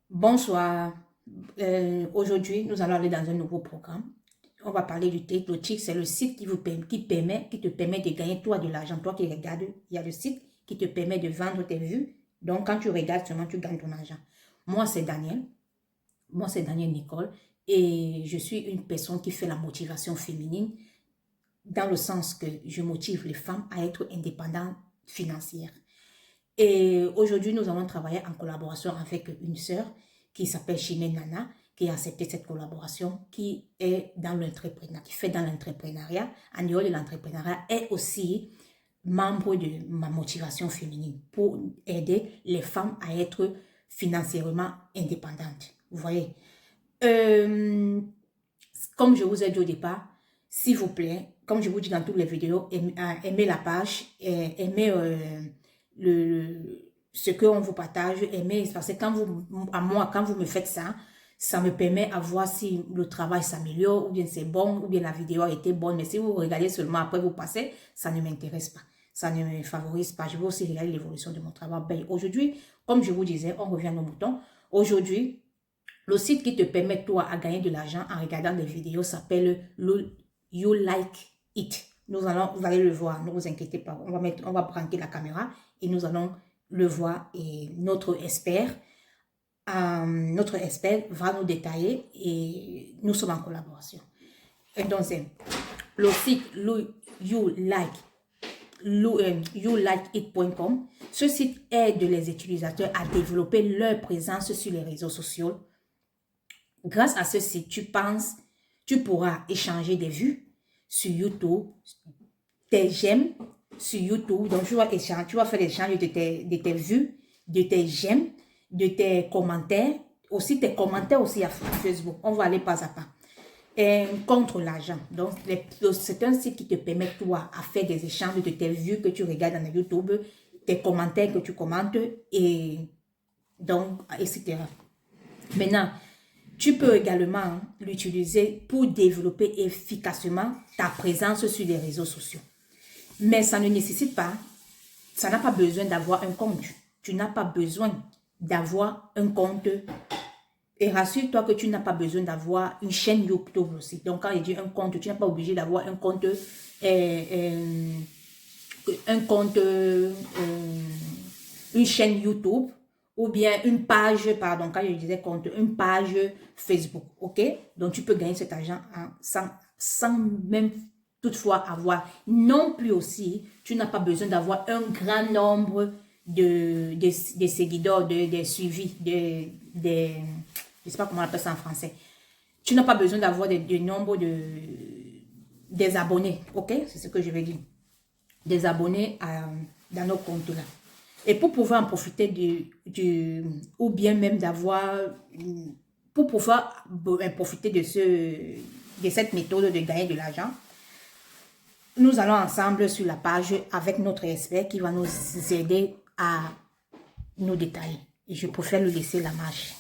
Bonsoir. Aujourd'hui, nous allons aller dans un nouveau programme. On va parler du TIC. Le TIC, c'est le site qui te permet de gagner toi de l'argent. Toi qui regardes, il y a le site qui te permet de vendre tes vues. Donc, quand tu regardes seulement, tu gagnes ton argent. Moi, c'est Daniel. Moi, c'est Daniel Nicole. Et je suis une personne qui fait la motivation féminine dans le sens que je motive les femmes à être indépendantes financières. Et aujourd'hui, nous allons travailler en collaboration avec une sœur qui s'appelle Chimène Nana, qui a accepté cette collaboration, qui est dans l'entrepreneuriat, qui fait dans l'entrepreneuriat. En dehors de l'entrepreneuriat, est aussi membre de ma motivation féminine pour aider les femmes à être financièrement indépendantes. Vous voyez, euh, comme je vous ai dit au départ, s'il vous plaît, comme je vous dis dans toutes les vidéos, aimez la page, aimez ce qu'on vous partage, aimez, parce que quand vous me faites ça, ça me permet à voir si le travail s'améliore, ou bien c'est bon, ou bien la vidéo a été bonne. Mais si vous regardez seulement après vous passez, ça ne m'intéresse pas. Ça ne me favorise pas. Je veux aussi regarder l'évolution de mon travail. Ben, aujourd'hui, comme je vous disais, on revient à nos moutons. Aujourd'hui, le site qui te permet, toi, à gagner de l'argent en regardant des vidéos s'appelle You Like It. Vous allez le voir, ne vous inquiétez pas. On va brancher la caméra et nous allons le voir. Et notre expert va nous détailler et nous sommes en collaboration. Et donc, le site YouLikeIt.com. Ce site aide les utilisateurs à développer leur présence sur les réseaux sociaux. Grâce à ce site, tu pourras échanger des vues sur YouTube, tes j'aime sur YouTube. Donc, tu vas faire l'échange de tes vues, de tes j'aime, de tes commentaires, aussi tes commentaires aussi à Facebook. On va aller pas à pas. Et contre l'argent. Donc, c'est un site qui te permet, toi, à faire des échanges de tes vues que tu regardes dans YouTube, tes commentaires que tu commentes, et donc, etc. Maintenant, tu peux également l'utiliser pour développer efficacement ta présence sur les réseaux sociaux. Mais ça ne nécessite pas, ça n'a pas besoin d'avoir un compte. Tu n'as pas besoin d'avoir un compte. Et rassure-toi que tu n'as pas besoin d'avoir une chaîne YouTube aussi. Donc, quand il dit un compte, tu n'es pas obligé d'avoir un compte, une chaîne YouTube ou bien une page, pardon, quand je disais compte, une page Facebook, ok? Donc, tu peux gagner cet argent sans même toutefois avoir. Non plus aussi, tu n'as pas besoin d'avoir un grand nombre de seguidors, des suivis, je ne sais pas comment on appelle ça en français. Tu n'as pas besoin d'avoir des nombres des abonnés, ok? C'est ce que je vais dire. Des abonnés dans nos comptes là. Et pour pouvoir en profiter ou bien même pour pouvoir profiter de cette méthode de gagner de l'argent, nous allons ensemble sur la page avec notre expert qui va nous aider à nous détailler. Et je préfère lui laisser la marche.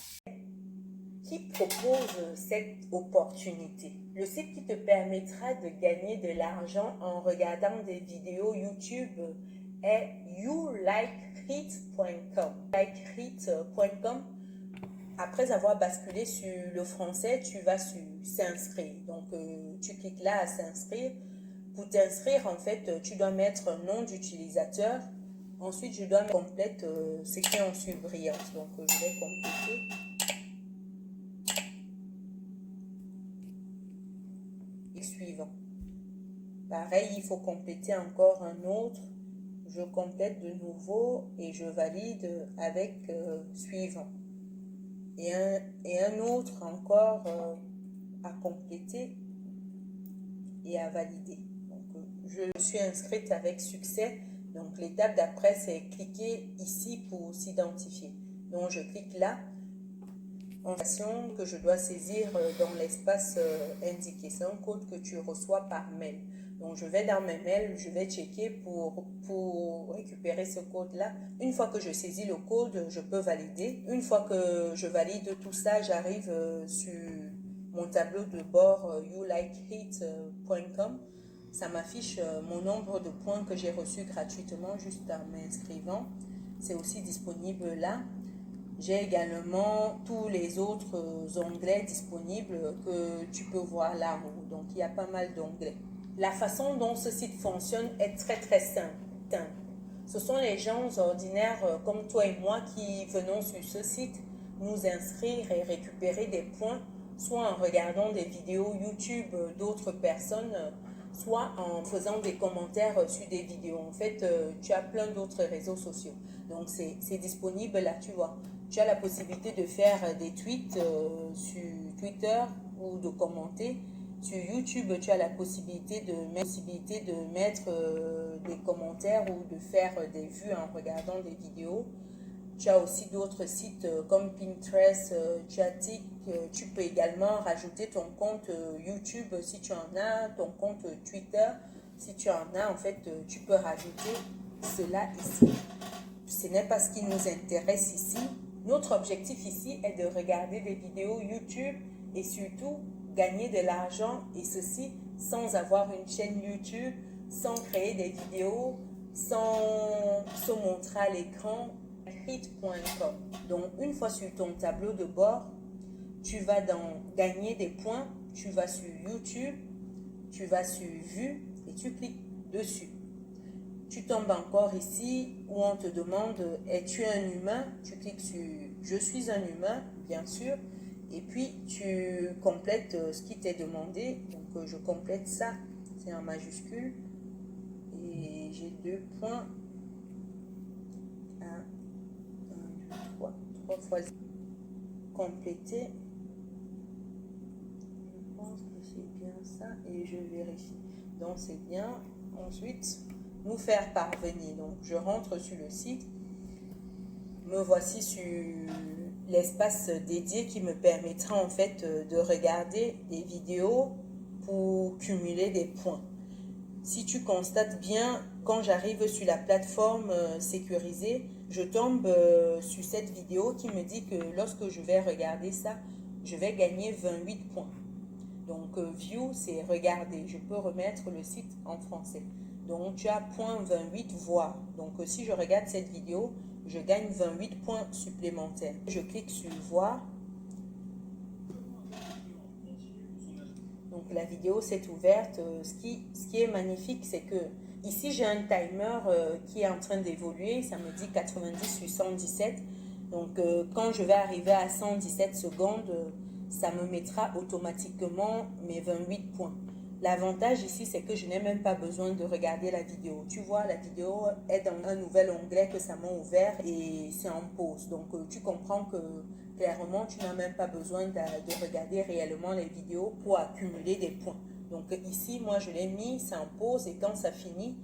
Qui propose cette opportunité. Le site qui te permettra de gagner de l'argent en regardant des vidéos YouTube est youlikehit.com. Likehit.com. Après avoir basculé sur le français, tu vas sur s'inscrire. Donc, tu cliques là à s'inscrire. Pour t'inscrire, en fait, tu dois mettre un nom d'utilisateur. Ensuite, je dois compléter ce qui est en surbrillance. Donc, je vais compléter. Suivant. Pareil, il faut compléter encore un autre. Je complète de nouveau et je valide avec suivant. Et un autre encore à compléter et à valider. Donc, je suis inscrite avec succès. Donc, l'étape d'après, c'est cliquer ici pour s'identifier. Donc, je clique là. Que je dois saisir dans l'espace indiqué. C'est un code que tu reçois par mail. Donc, je vais dans mes mails, je vais checker pour récupérer ce code-là. Une fois que je saisis le code, je peux valider. Une fois que je valide tout ça, j'arrive sur mon tableau de bord youlikehit.com. Ça m'affiche mon nombre de points que j'ai reçus gratuitement juste en m'inscrivant. C'est aussi disponible là. J'ai également tous les autres onglets disponibles que tu peux voir là en haut. Donc, il y a pas mal d'onglets. La façon dont ce site fonctionne est très simple. Ce sont les gens ordinaires comme toi et moi qui venons sur ce site nous inscrire et récupérer des points, soit en regardant des vidéos YouTube d'autres personnes, soit en faisant des commentaires sur des vidéos. En fait, tu as plein d'autres réseaux sociaux. Donc, c'est disponible là, tu vois. Tu as la possibilité de faire des tweets sur Twitter ou de commenter. Sur YouTube, tu as la possibilité de mettre des commentaires ou de faire des vues en regardant des vidéos. Tu as aussi d'autres sites comme Pinterest, Chatik. Tu peux également rajouter ton compte YouTube si tu en as, ton compte Twitter. Si tu en as, en fait, tu peux rajouter cela ici. Ce n'est pas ce qui nous intéresse ici. Notre objectif ici est de regarder des vidéos YouTube et surtout gagner de l'argent, et ceci sans avoir une chaîne YouTube, sans créer des vidéos, sans se montrer à l'écran. Hit.com. Donc, une fois sur ton tableau de bord, tu vas dans gagner des points, tu vas sur YouTube, tu vas sur vue et tu cliques dessus. Tu tombes encore ici où on te demande es-tu un humain? Tu cliques sur je suis un humain, bien sûr, et puis tu complètes ce qui t'est demandé. Donc je complète ça, c'est en majuscule, et j'ai 2 points. 1, 2, 3 fois compléter. Je pense que c'est bien ça et je vérifie. Donc c'est bien. Ensuite, nous faire parvenir. Donc je rentre sur le site. Me voici sur l'espace dédié qui me permettra en fait de regarder des vidéos pour cumuler des points. Si tu constates bien, quand j'arrive sur la plateforme sécurisée, je tombe sur cette vidéo qui me dit que lorsque je vais regarder ça, je vais gagner 28 points. Donc, view, c'est regarder. Je peux remettre le site en français. Donc, tu as point 28 voir. Donc, si je regarde cette vidéo, je gagne 28 points supplémentaires. Je clique sur voir. Donc, la vidéo s'est ouverte. Ce qui est magnifique, c'est que ici, j'ai un timer qui est en train d'évoluer. Ça me dit 90 sur 117. Donc, quand je vais arriver à 117 secondes, ça me mettra automatiquement mes 28 points. L'avantage ici, c'est que je n'ai même pas besoin de regarder la vidéo. Tu vois, la vidéo est dans un nouvel onglet que ça m'a ouvert et c'est en pause. Donc, tu comprends que clairement, tu n'as même pas besoin de regarder réellement les vidéos pour accumuler des points. Donc, ici, moi, je l'ai mis, c'est en pause et quand ça finit,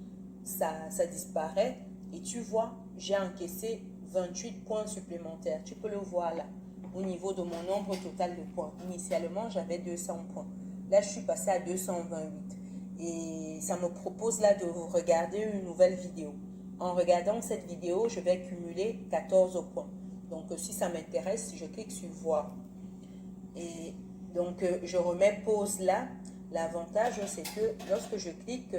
ça disparaît. Et tu vois, j'ai encaissé 28 points supplémentaires. Tu peux le voir là, au niveau de mon nombre total de points. Initialement, j'avais 200 points. Là, je suis passée à 228. Et ça me propose là de regarder une nouvelle vidéo. En regardant cette vidéo, je vais cumuler 14 points. Donc, si ça m'intéresse, je clique sur voir. Et donc, je remets pause là. L'avantage, c'est que lorsque je clique,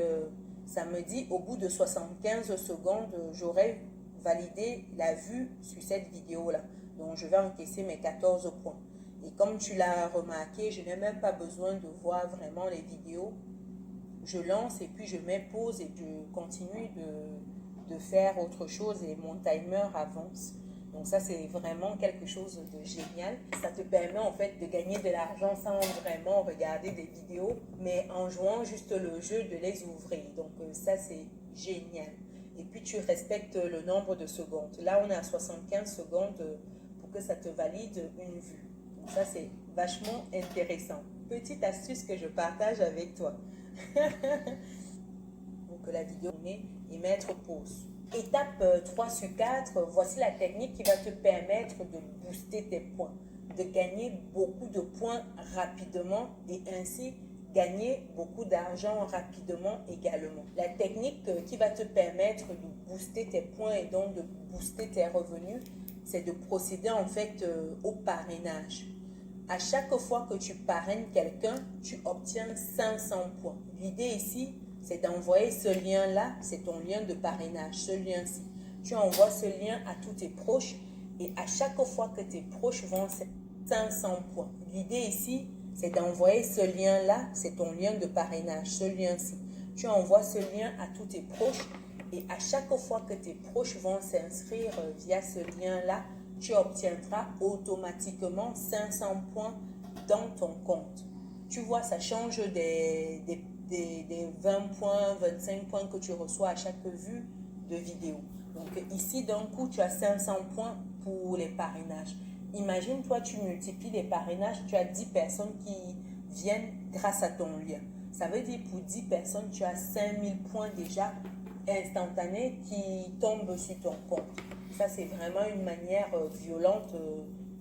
ça me dit au bout de 75 secondes, j'aurai validé la vue sur cette vidéo-là. Donc, je vais encaisser mes 14 points. Et comme tu l'as remarqué, je n'ai même pas besoin de voir vraiment les vidéos. Je lance et puis je mets pause et je continue de faire autre chose et mon timer avance. Donc ça, c'est vraiment quelque chose de génial. Ça te permet en fait de gagner de l'argent sans vraiment regarder des vidéos, mais en jouant juste le jeu de les ouvrir. Donc ça, c'est génial. Et puis tu respectes le nombre de secondes. Là, on est à 75 secondes pour que ça te valide une vue. Donc ça, c'est vachement intéressant. Petite astuce que je partage avec toi. Donc la vidéo et mettre pause. Étape 3 sur 4, voici la technique qui va te permettre de booster tes points, de gagner beaucoup de points rapidement et ainsi gagner beaucoup d'argent rapidement également. La technique qui va te permettre de booster tes points et donc de booster tes revenus, c'est de procéder en fait au parrainage. À chaque fois que tu parraines quelqu'un, tu obtiens 500 points. L'idée ici, c'est d'envoyer ce lien-là, c'est ton lien de parrainage, ce lien-ci. Tu envoies ce lien à tous tes proches Et à chaque fois que tes proches vont 500 points. L'idée ici, c'est d'envoyer ce lien-là, c'est ton lien de parrainage, ce lien-ci. Tu envoies ce lien à tous tes proches et à chaque fois que tes proches vont s'inscrire via ce lien-là, tu obtiendras automatiquement 500 points dans ton compte. Tu vois, ça change des 20 points, 25 points que tu reçois à chaque vue de vidéo. Donc ici, d'un coup, tu as 500 points pour les parrainages. Imagine, toi, tu multiplies les parrainages, tu as 10 personnes qui viennent grâce à ton lien. Ça veut dire pour 10 personnes, tu as 5000 points déjà instantanés qui tombent sur ton compte. Ça, c'est vraiment une manière violente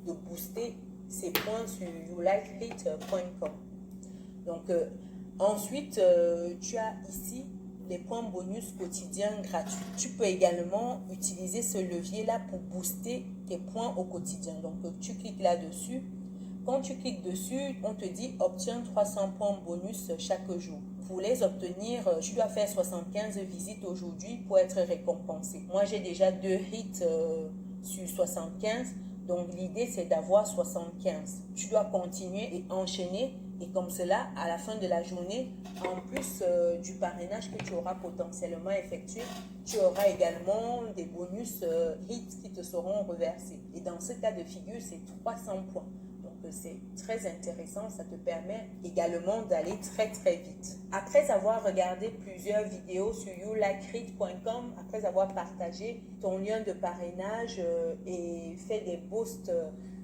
de booster ces points sur youlikeit.com. Donc, ensuite, tu as ici les points bonus quotidiens gratuits. Tu peux également utiliser ce levier-là pour booster tes points au quotidien. Donc, tu cliques là-dessus. Quand tu cliques dessus, on te dit « Obtiens 300 points bonus chaque jour ». Pour les obtenir, tu dois faire 75 visites aujourd'hui pour être récompensé. Moi, j'ai déjà 2 hits sur 75. Donc, l'idée, c'est d'avoir 75. Tu dois continuer et enchaîner. Et comme cela, à la fin de la journée, en plus du parrainage que tu auras potentiellement effectué, tu auras également des bonus hits qui te seront reversés. Et dans ce cas de figure, c'est 300 points. Donc, c'est très intéressant. Ça te permet également d'aller très, très vite. Après avoir regardé plusieurs vidéos sur youlikeit.com, après avoir partagé ton lien de parrainage et fait des posts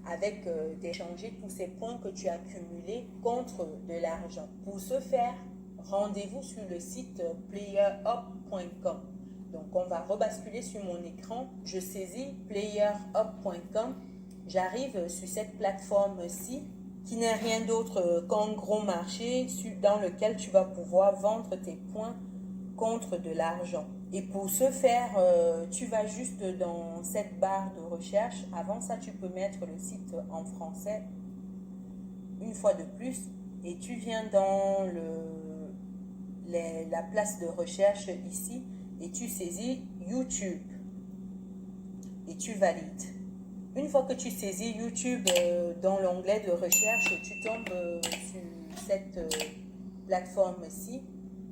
avec d'échanger tous ces points que tu as accumulés contre de l'argent. Pour ce faire, rendez-vous sur le site playerup.com. Donc, on va rebasculer sur mon écran. Je saisis playerup.com. J'arrive sur cette plateforme-ci qui n'est rien d'autre qu'un gros marché dans lequel tu vas pouvoir vendre tes points contre de l'argent. Et pour ce faire, tu vas juste dans cette barre de recherche. Avant ça, tu peux mettre le site en français une fois de plus. Et tu viens dans la place de recherche ici et tu saisis YouTube. Et tu valides. Une fois que tu saisis YouTube dans l'onglet de recherche, tu tombes sur cette plateforme-ci.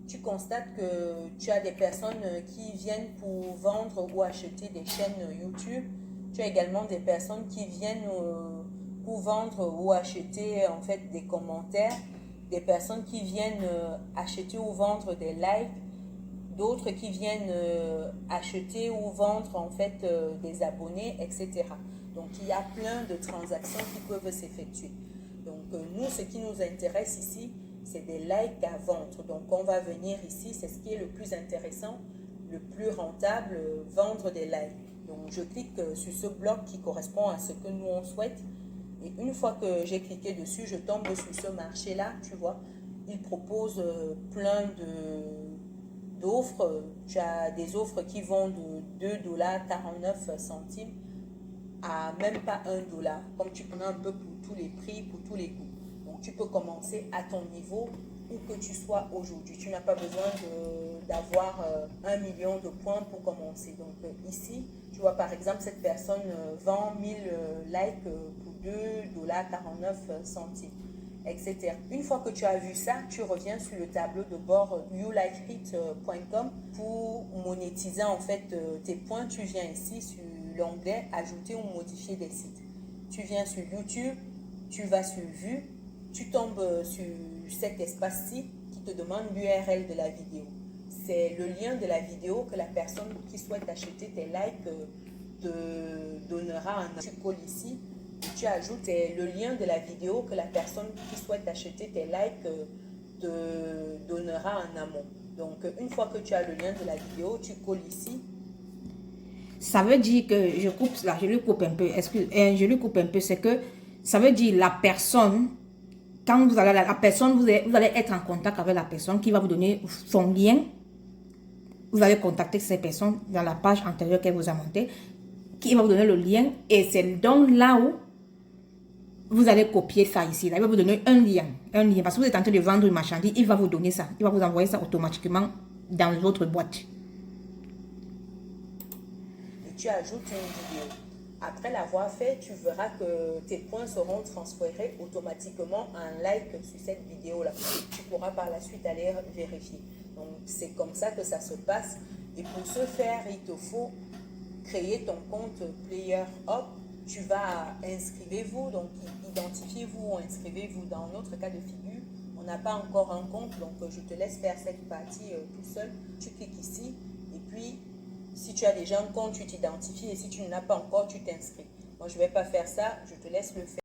Tu constates que tu as des personnes qui viennent pour vendre ou acheter des chaînes YouTube. Tu as également des personnes qui viennent pour vendre ou acheter en fait des commentaires. Des personnes qui viennent acheter ou vendre des likes. D'autres qui viennent acheter ou vendre en fait des abonnés, etc. Donc, il y a plein de transactions qui peuvent s'effectuer. Donc, nous, ce qui nous intéresse ici, c'est des likes à vendre. Donc, on va venir ici, c'est ce qui est le plus intéressant, le plus rentable, vendre des likes. Donc, je clique sur ce bloc qui correspond à ce que nous, on souhaite. Et une fois que j'ai cliqué dessus, je tombe sur ce marché-là, tu vois. Il propose plein d'offres. Tu as des offres qui vont de 2,49 $ à même pas $1, comme tu connais un peu pour tous les prix, pour tous les goûts. Donc, tu peux commencer à ton niveau où que tu sois aujourd'hui. Tu n'as pas besoin d'avoir 1 million de points pour commencer. Donc, ici, tu vois, par exemple, cette personne vend 1000 likes pour $2,49, etc. Une fois que tu as vu ça, tu reviens sur le tableau de bord youlikeit.com pour monétiser en fait tes points. Tu viens ici sur l'onglet ajouter ou modifier des sites. Tu viens sur YouTube, tu vas sur vue, tu tombes sur cet espace-ci qui te demande l'URL de la vidéo. C'est le lien de la vidéo que la personne qui souhaite acheter tes likes te donnera en. Tu colles ici, tu ajoutes le lien de la vidéo que la personne qui souhaite acheter tes likes te donnera en amont. Donc, une fois que tu as le lien de la vidéo, tu colles ici. Ça veut dire que je coupe là, je lui coupe un peu. Je lui coupe un peu, c'est que ça veut dire la personne, quand vous allez vous allez être en contact avec la personne qui va vous donner son lien. Vous allez contacter ces personnes dans la page antérieure qu'elle vous a montée, qui va vous donner le lien, et c'est donc là où vous allez copier ça ici. Là, il va vous donner un lien, parce que vous êtes en train de vendre une marchandise, il va vous donner ça, il va vous envoyer ça automatiquement dans votre boîte. Tu ajoutes une vidéo. Après l'avoir fait, tu verras que tes points seront transférés automatiquement en like sur cette vidéo-là. Tu pourras par la suite aller vérifier. Donc, c'est comme ça que ça se passe. Et pour ce faire, il te faut créer ton compte PlayerUp. Tu vas inscrivez-vous, donc identifiez-vous, inscrivez-vous. Dans notre cas de figure, on n'a pas encore un compte, donc je te laisse faire cette partie tout seul. Tu cliques ici et puis si tu as déjà un compte, tu t'identifies et si tu n'en as pas encore, tu t'inscris. Moi, je ne vais pas faire ça, je te laisse le faire.